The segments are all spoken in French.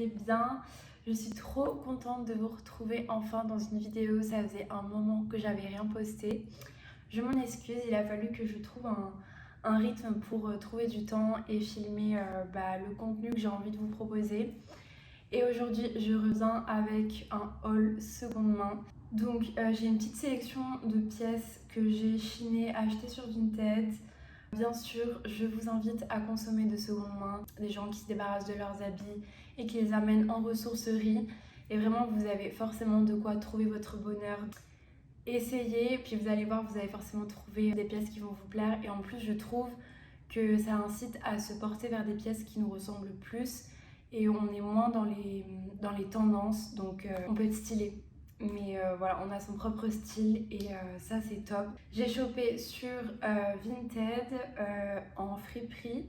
allez bien. Je suis trop contente de vous retrouver enfin dans une vidéo. Ça faisait un moment que j'avais rien posté. Je m'en excuse, il a fallu que je trouve un rythme pour trouver du temps et filmer le contenu que j'ai envie de vous proposer. Et aujourd'hui, je reviens avec un haul seconde main. Donc j'ai une petite sélection de pièces que j'ai chinées, achetées sur Vinted. Bien sûr, je vous invite à consommer de seconde main, des gens qui se débarrassent de leurs habits et qui les amènent en ressourcerie. Et vraiment, vous avez forcément de quoi trouver votre bonheur. Essayez, puis vous allez voir, vous allez forcément trouver des pièces qui vont vous plaire. Et en plus, je trouve que ça incite à se porter vers des pièces qui nous ressemblent plus. Et on est moins dans les tendances, donc on peut être stylé. Mais voilà, on a son propre style et ça c'est top. J'ai chopé sur Vinted en friperie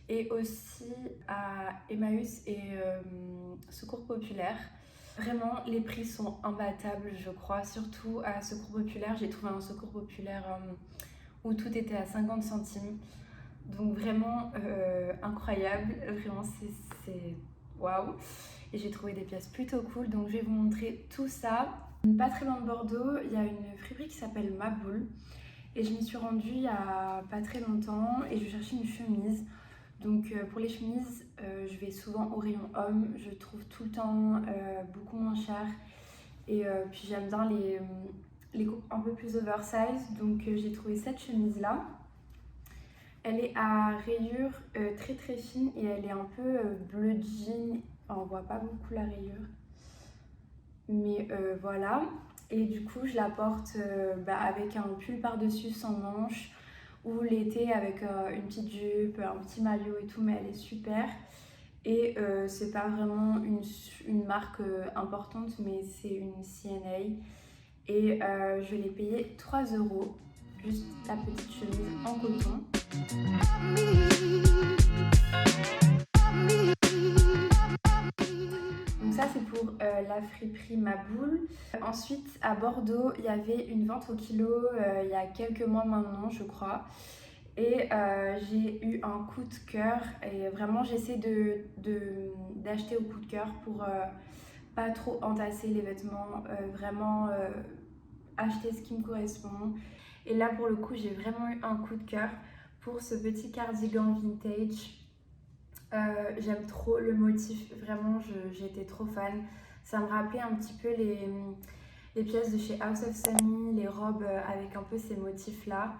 et aussi à Emmaüs et Secours Populaire. Vraiment, les prix sont imbattables, je crois, surtout à Secours Populaire. J'ai trouvé un Secours Populaire où tout était à 50 centimes. Donc vraiment incroyable, vraiment c'est waouh. Et j'ai trouvé des pièces plutôt cool, donc je vais vous montrer tout ça. Pas très loin de Bordeaux, il y a une friperie qui s'appelle Ma Boule. Et je m'y suis rendue il y a pas très longtemps et je cherchais une chemise. Donc pour les chemises, je vais souvent au rayon homme. Je trouve tout le temps beaucoup moins cher. Et puis j'aime bien les coupes un peu plus oversize. Donc j'ai trouvé cette chemise là. Elle est à rayures très très fine et elle est un peu bleu jean. Enfin, on voit pas beaucoup la rayure. Mais voilà. Et du coup, je la porte avec un pull par-dessus sans manches ou l'été avec une petite jupe, un petit maillot et tout, mais elle est super. Et c'est pas vraiment une marque importante, mais c'est une CNA. Et je l'ai payée 3 €, juste la petite chemise en coton. Donc ça c'est pour la friperie Ma Boule. Ensuite à Bordeaux il y avait une vente au kilo il y a quelques mois maintenant je crois. Et j'ai eu un coup de cœur et vraiment j'essaie d'acheter au coup de cœur pour pas trop entasser les vêtements, vraiment acheter ce qui me correspond. Et là pour le coup j'ai vraiment eu un coup de cœur pour ce petit cardigan vintage. J'aime trop le motif, vraiment j'étais trop fan. Ça me rappelait un petit peu les pièces de chez House of Sunny, les robes avec un peu ces motifs là.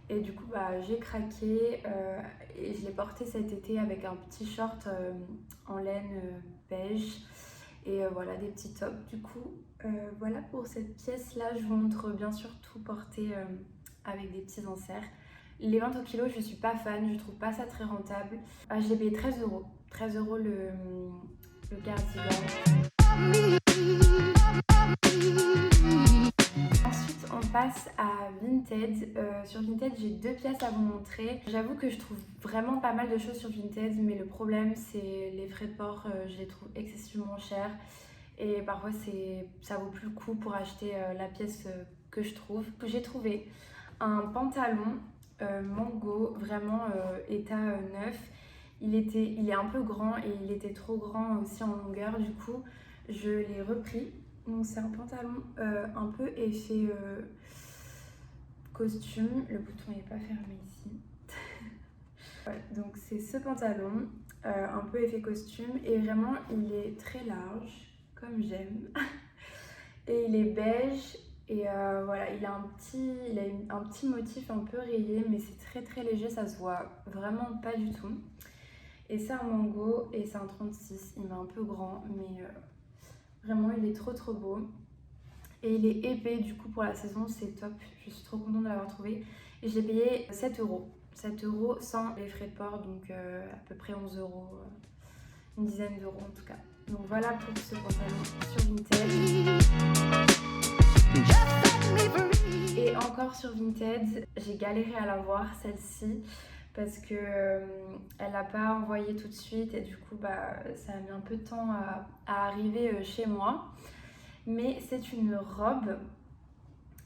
Et du coup j'ai craqué et je l'ai porté cet été avec un petit short en laine beige et voilà des petits tops. Du coup voilà pour cette pièce là, je vous montre bien sûr tout porté avec des petits inserts. Les ventes au kilo, je suis pas fan, je trouve pas ça très rentable. Je l'ai payé 13 €. 13 € le cardigan. Ensuite, on passe à Vinted. Sur Vinted, j'ai 2 pièces à vous montrer. J'avoue que je trouve vraiment pas mal de choses sur Vinted, mais le problème, c'est les frais de port. Je les trouve excessivement chers. Et parfois, ça vaut plus le coup pour acheter la pièce que je trouve. J'ai trouvé un pantalon Mango, vraiment état neuf. Il est un peu grand et il était trop grand aussi en longueur. Du coup, je l'ai repris. Donc c'est un pantalon un peu effet costume. Le bouton n'est pas fermé ici. Voilà, donc c'est ce pantalon un peu effet costume et vraiment il est très large comme j'aime. Et il est beige. Et voilà, il a un petit motif un peu rayé, mais c'est très très léger, ça se voit vraiment pas du tout. Et c'est un mango et c'est un 36, il est un peu grand, mais vraiment il est trop trop beau. Et il est épais, du coup pour la saison c'est top, je suis trop contente de l'avoir trouvé. Et je l'ai payé 7 €. 7 € sans les frais de port, donc à peu près 11 €, une dizaine d'euros en tout cas. Donc voilà pour ce pantalon sur Vinted. Et encore sur Vinted, j'ai galéré à la voir celle-ci parce que elle n'a pas envoyé tout de suite et du coup ça a mis un peu de temps à arriver chez moi. Mais c'est une robe,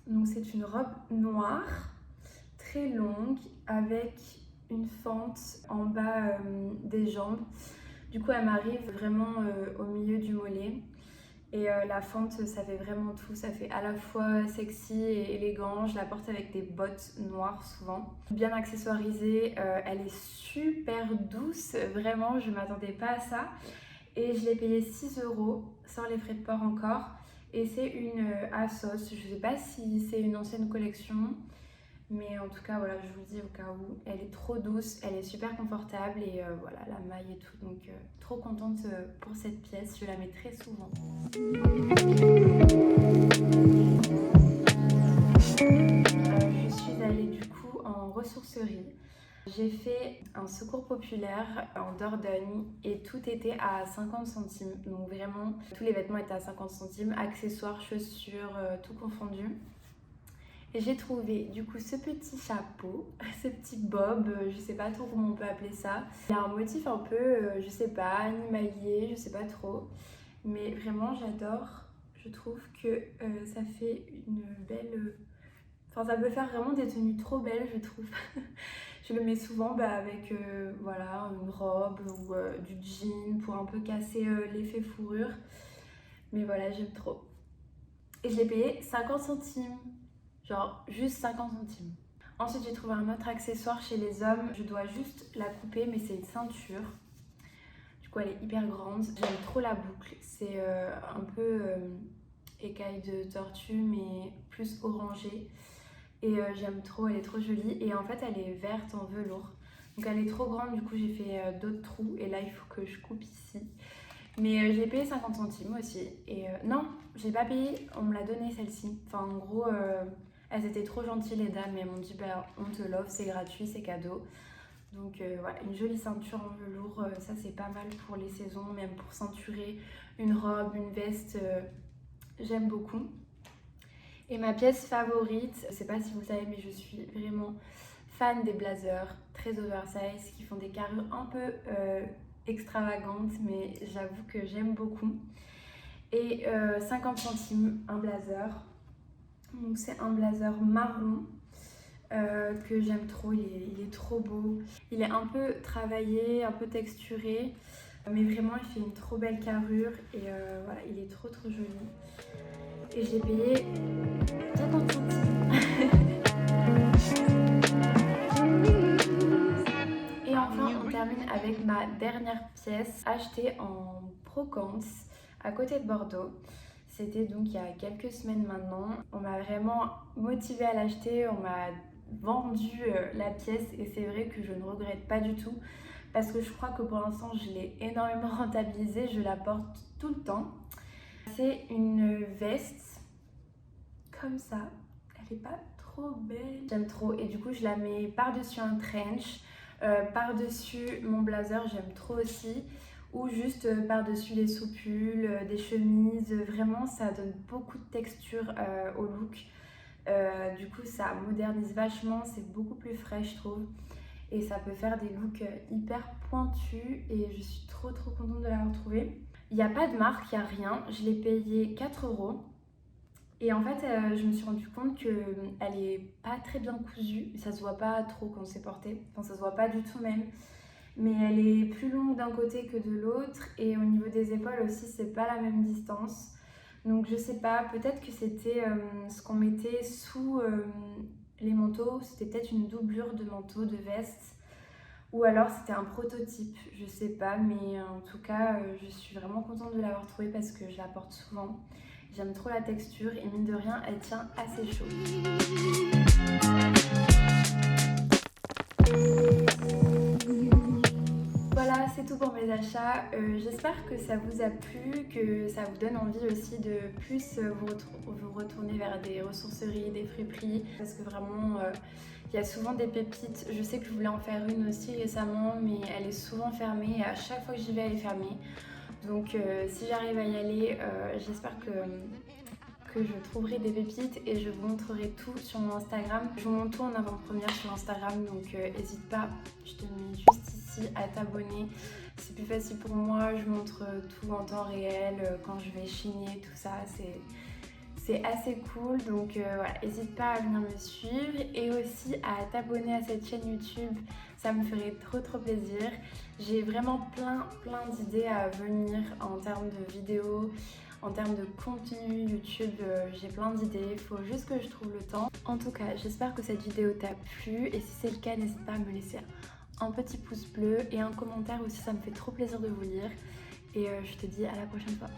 donc c'est une robe noire très longue avec une fente en bas des jambes. Du coup, elle m'arrive vraiment au milieu du mollet. Et la fente, ça fait vraiment tout. Ça fait à la fois sexy et élégant. Je la porte avec des bottes noires souvent. Bien accessoirisée. Elle est super douce. Vraiment, je m'attendais pas à ça. Et je l'ai payée 6 € sans les frais de port encore. Et c'est une Asos. Je sais pas si c'est une ancienne collection. Mais en tout cas, voilà, je vous le dis au cas où. Elle est trop douce, elle est super confortable et voilà, la maille et tout. Donc, trop contente pour cette pièce. Je la mets très souvent. Je suis allée du coup en ressourcerie. J'ai fait un secours populaire en Dordogne et tout était à 50 centimes. Donc vraiment, tous les vêtements étaient à 50 centimes, accessoires, chaussures, tout confondu. Et j'ai trouvé du coup ce petit chapeau, ce petit bob, je sais pas trop comment on peut appeler ça. Il y a un motif un peu, je sais pas, animalier, je sais pas trop. Mais vraiment j'adore. Je trouve que ça fait une belle... Enfin ça peut faire vraiment des tenues trop belles je trouve. Je le mets souvent avec voilà, une robe ou du jean pour un peu casser l'effet fourrure. Mais voilà, j'aime trop. Et je l'ai payé 50 centimes. Genre juste 50 centimes. Ensuite, j'ai trouvé un autre accessoire chez les hommes. Je dois juste la couper, mais c'est une ceinture. Du coup, elle est hyper grande. J'aime trop la boucle. C'est un peu écaille de tortue, mais plus orangée. Et j'aime trop, elle est trop jolie. Et en fait, elle est verte en velours. Donc elle est trop grande, du coup j'ai fait d'autres trous. Et là, il faut que je coupe ici. Mais je l'ai payé 50 centimes aussi. Et non, j'ai pas payé, on me l'a donné celle-ci. Enfin, en gros, elles étaient trop gentilles les dames. Et elles m'ont dit, bah, on te l'offre, c'est gratuit, c'est cadeau. Donc voilà, une jolie ceinture en velours, ça c'est pas mal pour les saisons, même pour ceinturer une robe, une veste, j'aime beaucoup. Et ma pièce favorite, je sais pas si vous le savez, mais je suis vraiment fan des blazers très oversize qui font des carrures un peu extravagantes, mais j'avoue que j'aime beaucoup. Et 50 centimes un blazer. Donc c'est un blazer marron que j'aime trop, il est trop beau. Il est un peu travaillé, un peu texturé, mais vraiment il fait une trop belle carrure et voilà, il est trop joli. Et je l'ai payé 50 centimes. Et enfin, on termine avec ma dernière pièce achetée en Brocante à côté de Bordeaux. C'était donc il y a quelques semaines maintenant. On m'a vraiment motivée à l'acheter, on m'a vendu la pièce et c'est vrai que je ne regrette pas du tout parce que je crois que pour l'instant je l'ai énormément rentabilisée, je la porte tout le temps. C'est une veste comme ça, elle est pas trop belle, j'aime trop et du coup je la mets par-dessus un trench, par-dessus mon blazer, j'aime trop aussi, ou juste par-dessus les soupules, des chemises, vraiment ça donne beaucoup de texture au look. Du coup ça modernise vachement, c'est beaucoup plus frais je trouve et ça peut faire des looks hyper pointus et je suis trop contente de l'avoir trouvée. Il n'y a pas de marque, il n'y a rien, je l'ai payé 4 € et en fait je me suis rendu compte qu'elle est pas très bien cousue, ça se voit pas trop quand c'est porté, enfin ça se voit pas du tout même. Mais elle est plus longue d'un côté que de l'autre et au niveau des épaules aussi c'est pas la même distance. Donc je sais pas, peut-être que c'était ce qu'on mettait sous les manteaux, c'était peut-être une doublure de manteau, de veste, ou alors c'était un prototype, je sais pas, mais en tout cas je suis vraiment contente de l'avoir trouvée parce que je la porte souvent. J'aime trop la texture et mine de rien elle tient assez chaud. Voilà, c'est tout pour mes achats. J'espère que ça vous a plu, que ça vous donne envie aussi de plus vous retourner vers des ressourceries, des friperies. Parce que vraiment, il y a souvent des pépites. Je sais que je voulais en faire une aussi récemment, mais elle est souvent fermée. Et à chaque fois que j'y vais, elle est fermée. Donc si j'arrive à y aller, j'espère que je trouverai des pépites et je vous montrerai tout sur mon Instagram. Je vous montre tout en avant-première sur Instagram, donc n'hésite pas, je te mets juste ici à t'abonner. C'est plus facile pour moi, je montre tout en temps réel, quand je vais chiner, tout ça, c'est assez cool, donc voilà, n'hésite pas à venir me suivre et aussi à t'abonner à cette chaîne YouTube, ça me ferait trop plaisir. J'ai vraiment plein d'idées à venir en termes de vidéos, en termes de contenu YouTube, j'ai plein d'idées, il faut juste que je trouve le temps. En tout cas, j'espère que cette vidéo t'a plu et si c'est le cas, n'hésite pas à me laisser un petit pouce bleu et un commentaire aussi, ça me fait trop plaisir de vous lire. Et je te dis à la prochaine fois.